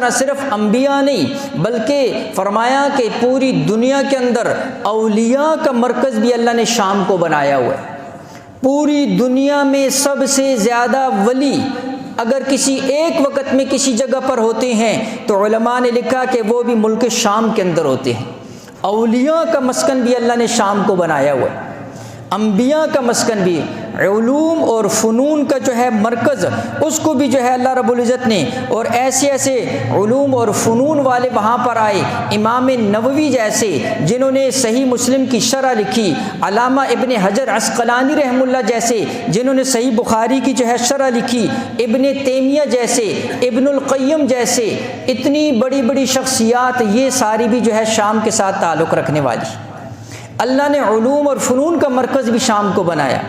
نہ صرف انبیاء نہیں بلکہ فرمایا کہ پوری دنیا کے اندر اولیاء کا مرکز بھی اللہ نے شام کو بنایا ہوا ہے۔ پوری دنیا میں سب سے زیادہ ولی اگر کسی ایک وقت میں کسی جگہ پر ہوتے ہیں تو علماء نے لکھا کہ وہ بھی ملک شام کے اندر ہوتے ہیں۔ اولیاء کا مسکن بھی اللہ نے شام کو بنایا ہوا ہے، انبیاء کا مسکن بھی، علوم اور فنون کا جو ہے مرکز اس کو بھی جو ہے اللہ رب العزت نے، اور ایسے ایسے علوم اور فنون والے وہاں پر آئے، امام نووی جیسے جنہوں نے صحیح مسلم کی شرح لکھی، علامہ ابن حجر عسقلانی رحمہ اللہ جیسے جنہوں نے صحیح بخاری کی جو ہے شرح لکھی، ابن تیمیہ جیسے، ابن القیم جیسے، اتنی بڑی بڑی شخصیات، یہ ساری بھی جو ہے شام کے ساتھ تعلق رکھنے والی۔ اللہ نے علوم اور فنون کا مرکز بھی شام کو بنایا۔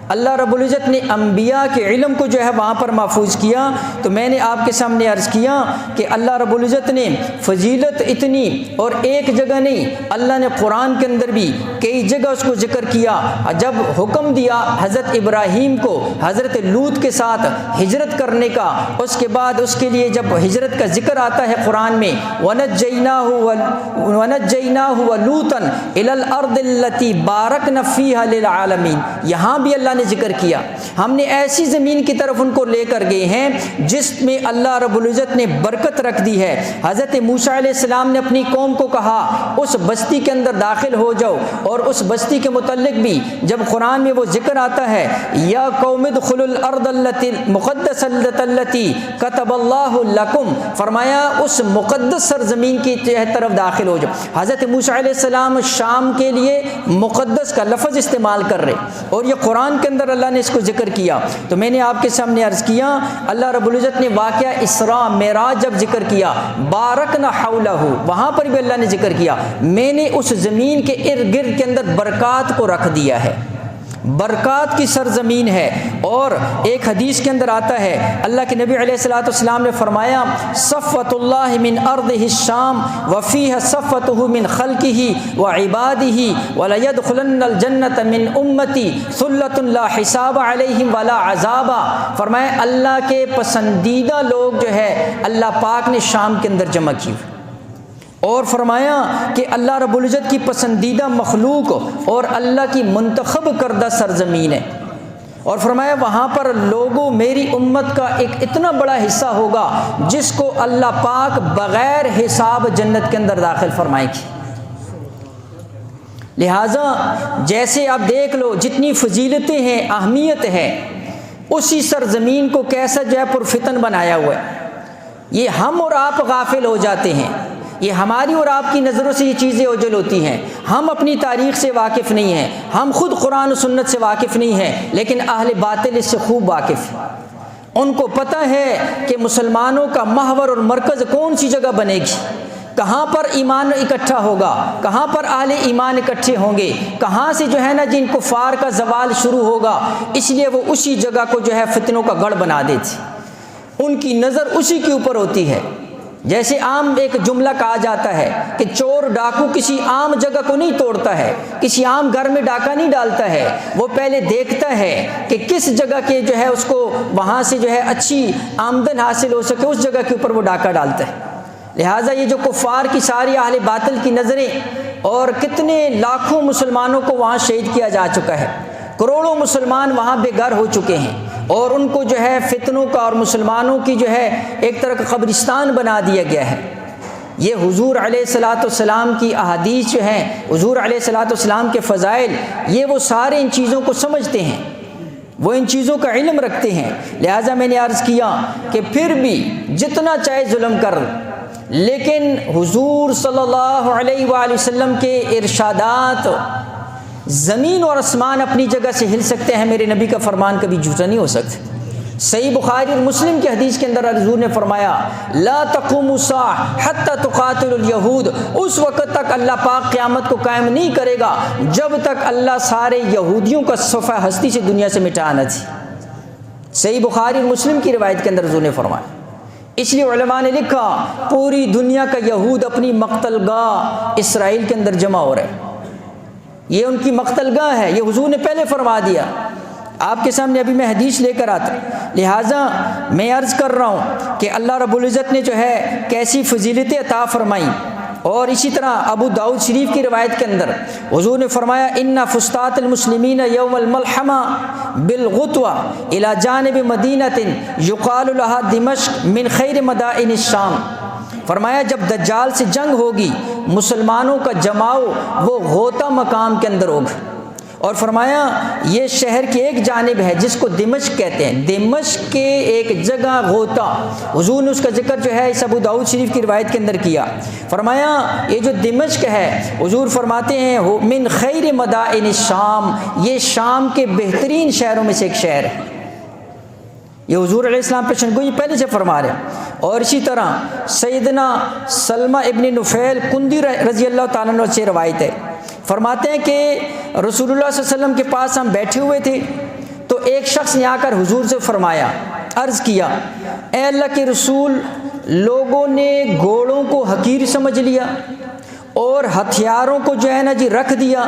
اللہ رب العزت نے انبیاء کے علم کو جو ہے وہاں پر محفوظ کیا۔ تو میں نے آپ کے سامنے عرض کیا کہ اللہ رب العزت نے فضیلت اتنی، اور ایک جگہ نہیں، اللہ نے قرآن کے اندر بھی کئی جگہ اس کو ذکر کیا۔ جب حکم دیا حضرت ابراہیم کو حضرت لوط کے ساتھ ہجرت کرنے کا، اس کے بعد اس کے لیے جب ہجرت کا ذکر آتا ہے قرآن میں، وَنَجَّيْنَاهُ وَلُوطًا إِلَى الْأَرْضِ الَّتِي بَارَكْنَا فِيهَا لِلْعَالَمِينَ، یہاں بھی اللہ نے ذکر کیا، ہم نے ایسی زمین کی طرف ان کو لے کر گئے ہیں جس میں اللہ رب العزت نے برکت رکھ دی ہے۔ حضرت موسیٰ علیہ السلام نے اپنی قوم کو کہا اس بستی کے اندر داخل ہو جاؤ، اور اس بستی کے متعلق بھی جب قرآن میں وہ ذکر آتا ہے، یا قوم ادخلوا الارض المقدسۃ التي كتب اللہ لکم، فرمایا اس مقدس سرزمین کی طرف داخل ہو جاؤ۔ حضرت موسیٰ علیہ السلام شام کے لیے مقدس کا لفظ استعمال کر رہے، اور یہ قرآن کے اندر اللہ نے اس کو ذکر کیا۔ تو میں نے آپ کے سامنے عرض کیا، اللہ رب العزت نے واقعہ اسراء معراج جب ذکر کیا، بارکنا حولہ، وہاں پر بھی اللہ نے ذکر کیا، میں نے اس زمین کے ارد گرد کے اندر برکات کو رکھ دیا ہے، برکات کی سرزمین ہے۔ اور ایک حدیث کے اندر آتا ہے، اللہ کے نبی علیہ الصلوۃ والسلام نے فرمایا، صفوۃ اللہ من ارضہ الشام وفیہ صفوتہ من خلقہ وعبادہ وليدخلن الجنۃ من امتی ثلۃ لا حساب علیہم ولا عذاب۔ فرمایا اللہ کے پسندیدہ لوگ جو ہے اللہ پاک نے شام کے اندر جمع کی، اور فرمایا کہ اللہ رب العزت کی پسندیدہ مخلوق اور اللہ کی منتخب کردہ سرزمین ہے، اور فرمایا وہاں پر لوگوں، میری امت کا ایک اتنا بڑا حصہ ہوگا جس کو اللہ پاک بغیر حساب جنت کے اندر داخل فرمائے گی۔ لہٰذا جیسے آپ دیکھ لو جتنی فضیلتیں ہیں، اہمیت ہے، اسی سرزمین کو کیسا جو ہے پرفتن بنایا ہوا ہے۔ یہ ہم اور آپ غافل ہو جاتے ہیں، یہ ہماری اور آپ کی نظروں سے یہ چیزیں اوجھل ہوتی ہیں، ہم اپنی تاریخ سے واقف نہیں ہیں، ہم خود قرآن و سنت سے واقف نہیں ہیں، لیکن اہل باطل اس سے خوب واقف ہیں۔ ان کو پتہ ہے کہ مسلمانوں کا محور اور مرکز کون سی جگہ بنے گی، کہاں پر ایمان اکٹھا ہوگا، کہاں پر اہل ایمان اکٹھے ہوں گے، کہاں سے جو ہے نا جن کفار کا زوال شروع ہوگا، اس لیے وہ اسی جگہ کو جو ہے فتنوں کا گڑھ بنا دیتی، ان کی نظر اسی کے اوپر ہوتی ہے۔ جیسے عام ایک جملہ کہا جاتا ہے کہ چور ڈاکو کسی عام جگہ کو نہیں توڑتا ہے، کسی عام گھر میں ڈاکہ نہیں ڈالتا ہے، وہ پہلے دیکھتا ہے کہ کس جگہ کے جو ہے اس کو وہاں سے جو ہے اچھی آمدن حاصل ہو سکے، اس جگہ کے اوپر وہ ڈاکہ ڈالتا ہے۔ لہٰذا یہ جو کفار کی ساری اہل باطل کی نظریں، اور کتنے لاکھوں مسلمانوں کو وہاں شہید کیا جا چکا ہے، کروڑوں مسلمان وہاں بے گھر ہو چکے ہیں، اور ان کو جو ہے فتنوں کا اور مسلمانوں کی جو ہے ایک طرح کا قبرستان بنا دیا گیا ہے۔ یہ حضور علیہ الصلوۃ والسلام کی احادیث جو ہیں، حضور علیہ الصلوۃ والسلام کے فضائل، یہ وہ سارے ان چیزوں کو سمجھتے ہیں، وہ ان چیزوں کا علم رکھتے ہیں۔ لہٰذا میں نے عرض کیا کہ پھر بھی جتنا چاہے ظلم کر، لیکن حضور صلی اللہ علیہ وآلہ وسلم کے ارشادات، زمین اور آسمان اپنی جگہ سے ہل سکتے ہیں، میرے نبی کا فرمان کبھی جھوٹا نہیں ہو سکتا۔ صحیح بخاری اور مسلم کی حدیث کے اندر حضور نے فرمایا، لا تقوم الساعہ حتی تقاتل الیہود، اس وقت تک اللہ پاک قیامت کو قائم نہیں کرے گا جب تک اللہ سارے یہودیوں کا صفحہ ہستی سے دنیا سے مٹا نہ دے۔ صحیح بخاری اور مسلم کی روایت کے اندر حضور نے فرمایا۔ اس لیے علماء نے لکھا پوری دنیا کا یہود اپنی مقتل گاہ اسرائیل کے اندر جمع ہو رہے ہیں، یہ ان کی مقتل گاہ ہے، یہ حضور نے پہلے فرما دیا۔ آپ کے سامنے ابھی میں حدیث لے کر آتا، لہٰذا میں عرض کر رہا ہوں کہ اللہ رب العزت نے جو ہے کیسی فضیلتیں عطا فرمائیں۔ اور اسی طرح ابو داؤد شریف کی روایت کے اندر حضور نے فرمایا ان فسطاط المسلمین یوم الملحمہ بالغطوہ الی جانب مدینۃ یقال لها دمشق من خیر مدائن الشام۔ فرمایا جب دجال سے جنگ ہوگی مسلمانوں کا جماؤ وہ غوطہ مقام کے اندر ہوگا، اور فرمایا یہ شہر کی ایک جانب ہے جس کو دمشق کہتے ہیں، دمشق کے ایک جگہ غوطہ، حضور نے اس کا ذکر جو ہے اس ابو داؤد شریف کی روایت کے اندر کیا۔ فرمایا یہ جو دمشق ہے حضور فرماتے ہیں من خیر مدائن الشام، یہ شام کے بہترین شہروں میں سے ایک شہر ہے۔ یہ حضور علیہ السلام پیشن گوئی پہلے سے فرما رہے ہیں۔ اور اسی طرح سیدنا سلمہ ابن نفیل کندی رضی اللہ تعالیٰ عنہ سے روایت ہے، فرماتے ہیں کہ رسول اللہ صلی اللہ علیہ وسلم کے پاس ہم بیٹھے ہوئے تھے تو ایک شخص نے آ کر حضور سے فرمایا، عرض کیا اے اللہ کے رسول، لوگوں نے گھوڑوں کو حقیر سمجھ لیا اور ہتھیاروں کو جو ہے نا جی رکھ دیا،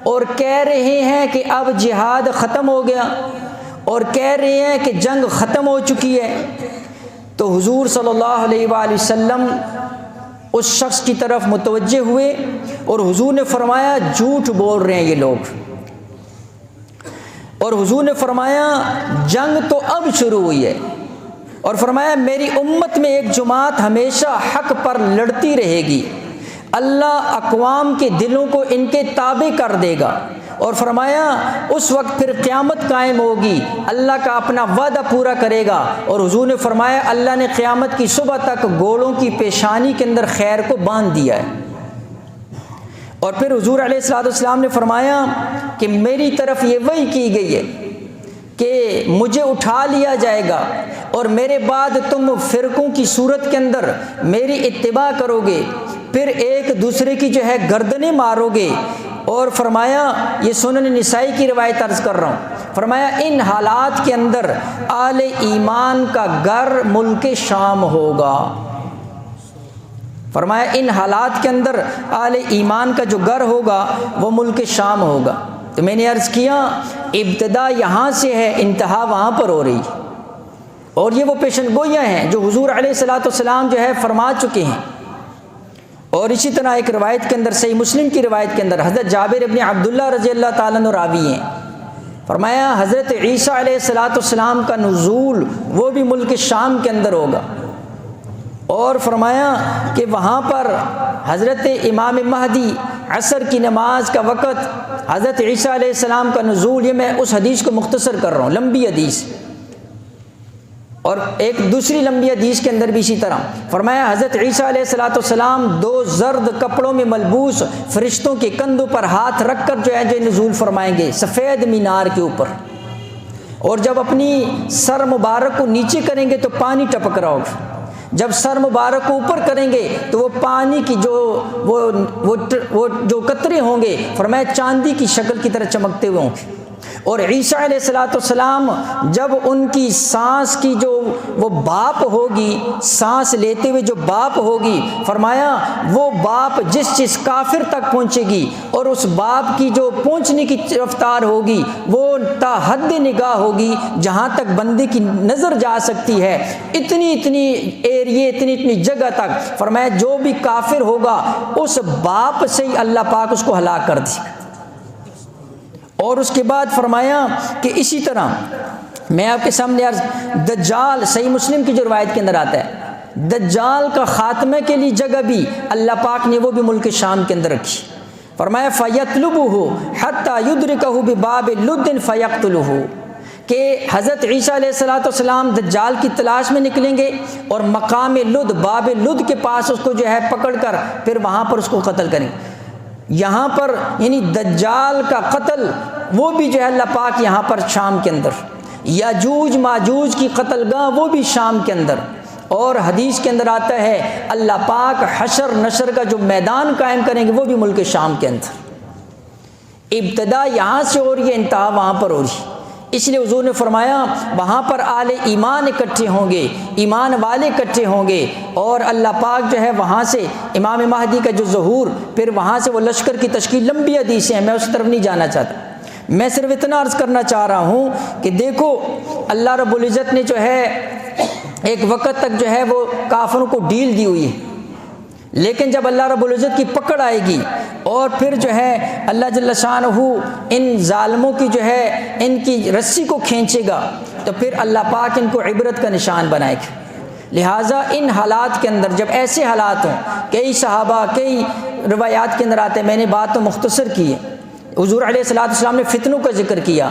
اور کہہ رہے ہیں کہ اب جہاد ختم ہو گیا، اور کہہ رہے ہیں کہ جنگ ختم ہو چکی ہے۔ تو حضور صلی اللہ علیہ وآلہ وسلم اس شخص کی طرف متوجہ ہوئے اور حضور نے فرمایا جھوٹ بول رہے ہیں یہ لوگ، اور حضور نے فرمایا جنگ تو اب شروع ہوئی ہے، اور فرمایا میری امت میں ایک جماعت ہمیشہ حق پر لڑتی رہے گی، اللہ اقوام کے دلوں کو ان کے تابع کر دے گا، اور فرمایا اس وقت پھر قیامت قائم ہوگی، اللہ کا اپنا وعدہ پورا کرے گا۔ اور حضور نے فرمایا اللہ نے قیامت کی صبح تک گھوڑوں کی پیشانی کے اندر خیر کو باندھ دیا ہے۔ اور پھر حضور علیہ الصلوۃ والسلام نے فرمایا کہ میری طرف یہ وحی کی گئی ہے کہ مجھے اٹھا لیا جائے گا اور میرے بعد تم فرقوں کی صورت کے اندر میری اتباع کرو گے، پھر ایک دوسرے کی جو ہے گردنیں مارو گے۔ اور فرمایا یہ سنن نسائی کی روایت عرض کر رہا ہوں، فرمایا ان حالات کے اندر اہل ایمان کا گھر ملک شام ہوگا، فرمایا ان حالات کے اندر اہل ایمان کا جو گھر ہوگا وہ ملک شام ہوگا۔ تو میں نے عرض کیا ابتدا یہاں سے ہے، انتہا وہاں پر ہو رہی، اور یہ وہ پیشن گوئیاں ہیں جو حضور علیہ الصلوۃ والسلام جو ہے فرما چکے ہیں۔ اور اسی طرح ایک روایت کے اندر صحیح مسلم کی روایت کے اندر حضرت جابر ابن عبداللہ رضی اللہ تعالیٰ عنہ راوی ہیں، فرمایا حضرت عیسیٰ علیہ الصلوۃ والسلام کا نزول وہ بھی ملک شام کے اندر ہوگا، اور فرمایا کہ وہاں پر حضرت امام مہدی عصر کی نماز کا وقت حضرت عیسیٰ علیہ السلام کا نزول، یہ میں اس حدیث کو مختصر کر رہا ہوں، لمبی حدیث، اور ایک دوسری لمبی حدیث کے اندر بھی اسی طرح فرمایا حضرت عیسیٰ علیہ الصلوۃ والسلام 2 زرد کپڑوں میں ملبوس فرشتوں کے کندھوں پر ہاتھ رکھ کر جو ہے جو نزول فرمائیں گے سفید مینار کے اوپر، اور جب اپنی سر مبارک کو نیچے کریں گے تو پانی ٹپک رہا ہوگا، جب سر مبارک کو اوپر کریں گے تو وہ پانی کی وہ جو قطرے ہوں گے فرمایا چاندی کی شکل کی طرح چمکتے ہوئے ہوں گے۔ اور عیسیٰ علیہ الصلوۃ والسلام جب ان کی سانس کی جو وہ باپ ہوگی، سانس لیتے ہوئے جو باپ ہوگی، فرمایا وہ باپ جس کافر تک پہنچے گی، اور اس باپ کی جو پہنچنے کی رفتار ہوگی وہ تا حد نگاہ ہوگی جہاں تک بندے کی نظر جا سکتی ہے، اتنی ایریے اتنی جگہ تک، فرمایا جو بھی کافر ہوگا اس باپ سے ہی اللہ پاک اس کو ہلاک کر دے۔ اور اس کے بعد فرمایا کہ اسی طرح میں آپ کے سامنے عرض دجال، صحیح مسلم کی جو روایت کے اندر آتا ہے، دجال کا خاتمے کے لیے جگہ بھی اللہ پاک نے وہ بھی ملک شام کے اندر رکھی، فرمایا فَيَطْلُبُهُ حَتَّى يُدْرِكَهُ بِبَابِ لُدٍ فَيَقْتُلُهُ، کہ حضرت عیسیٰ علیہ الصلوۃ والسلام دجال کی تلاش میں نکلیں گے اور مقام لد، باب لد کے پاس اس کو جو ہے پکڑ کر پھر وہاں پر اس کو قتل کریں گے۔ یہاں پر یعنی دجال کا قتل وہ بھی جو ہے اللہ پاک یہاں پر شام کے اندر، یاجوج ماجوج کی قتل گاہ وہ بھی شام کے اندر، اور حدیث کے اندر آتا ہے اللہ پاک حشر نشر کا جو میدان قائم کریں گے وہ بھی ملک شام کے اندر۔ ابتدا یہاں سے ہو رہی ہے، انتہا وہاں پر ہو رہی ہے، اس لیے حضور نے فرمایا وہاں پر اہل ایمان اکٹھے ہوں گے، ایمان والے اکٹھے ہوں گے، اور اللہ پاک جو ہے وہاں سے امام مہدی کا جو ظہور، پھر وہاں سے وہ لشکر کی تشکیل، لمبی حدیثیں ہیں میں اس طرف نہیں جانا چاہتا۔ میں صرف اتنا عرض کرنا چاہ رہا ہوں کہ دیکھو اللہ رب العزت نے جو ہے ایک وقت تک جو ہے وہ کافروں کو ڈیل دی ہوئی ہے، لیکن جب اللہ رب العزت کی پکڑ آئے گی اور پھر جو ہے اللہ جل شانہ ان ظالموں کی جو ہے ان کی رسی کو کھینچے گا تو پھر اللہ پاک ان کو عبرت کا نشان بنائے گا۔ لہٰذا ان حالات کے اندر جب ایسے حالات ہوں، کئی صحابہ کئی روایات کے اندر آتے ہیں، میں نے بات تو مختصر کی ہے، حضور علیہ الصلوۃ والسلام نے فتنوں کا ذکر کیا،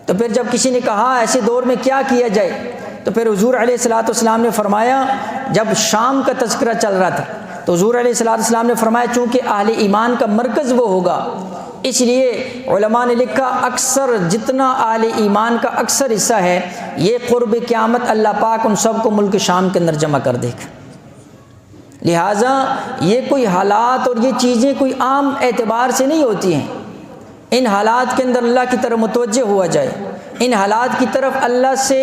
تو پھر جب کسی نے کہا ایسے دور میں کیا کیا جائے تو پھر حضور علیہ الصلوۃ والسلام نے فرمایا، جب شام کا تذکرہ چل رہا تھا تو حضور علیہ الصلوۃ والسلام نے فرمایا چونکہ اہل ایمان کا مرکز وہ ہوگا، اس لیے علماء نے لکھا اکثر جتنا اہل ایمان کا اکثر حصہ ہے یہ قرب قیامت اللہ پاک ان سب کو ملک شام کے اندر جمع کر دے گا۔ لہٰذا یہ کوئی حالات اور یہ چیزیں کوئی عام اعتبار سے نہیں ہوتی ہیں، ان حالات کے اندر اللہ کی طرف متوجہ ہوا جائے، ان حالات کی طرف اللہ سے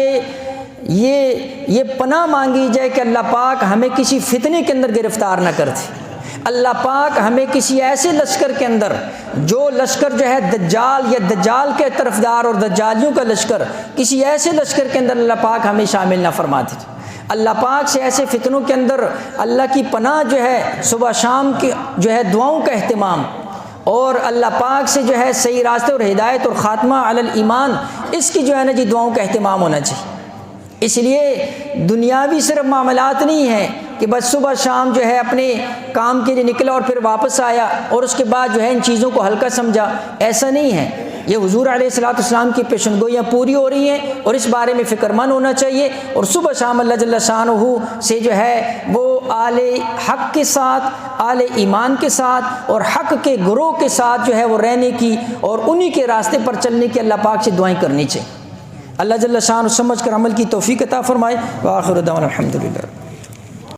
یہ پناہ مانگی جائے کہ اللہ پاک ہمیں کسی فتنے کے اندر گرفتار نہ کر دے، اللہ پاک ہمیں کسی ایسے لشکر کے اندر جو لشکر جو ہے دجال یا دجال کے طرفدار اور دجالیوں کا لشکر، کسی ایسے لشکر کے اندر اللہ پاک ہمیں شامل نہ فرما دے۔ اللہ پاک سے ایسے فتنوں کے اندر اللہ کی پناہ جو ہے، صبح شام کی جو ہے دعاؤں کا اہتمام، اور اللہ پاک سے جو ہے صحیح راستے اور ہدایت اور خاتمہ علی الایمان، اس کی جو ہے نا جی دعاؤں کا اہتمام ہونا چاہیے۔ اس لیے دنیاوی صرف معاملات نہیں ہیں کہ بس صبح شام جو ہے اپنے کام کے لیے نکلا اور پھر واپس آیا اور اس کے بعد جو ہے ان چیزوں کو ہلکا سمجھا، ایسا نہیں ہے۔ یہ حضور علیہ الصلوۃ والسلام کی پیشن گوئیاں پوری ہو رہی ہیں اور اس بارے میں فکر مند ہونا چاہیے، اور صبح شام اللہ جل شانہ سے جو ہے وہ آل حق کے ساتھ، آل ایمان کے ساتھ اور حق کے گروہ کے ساتھ جو ہے وہ رہنے کی اور انہی کے راستے پر چلنے کی اللہ پاک سے دعائیں کرنی چاہیے۔ اللہ جل شانہ سمجھ کر عمل کی توفیق عطا فرمائے۔ وآخر دعوانا الحمدللہ۔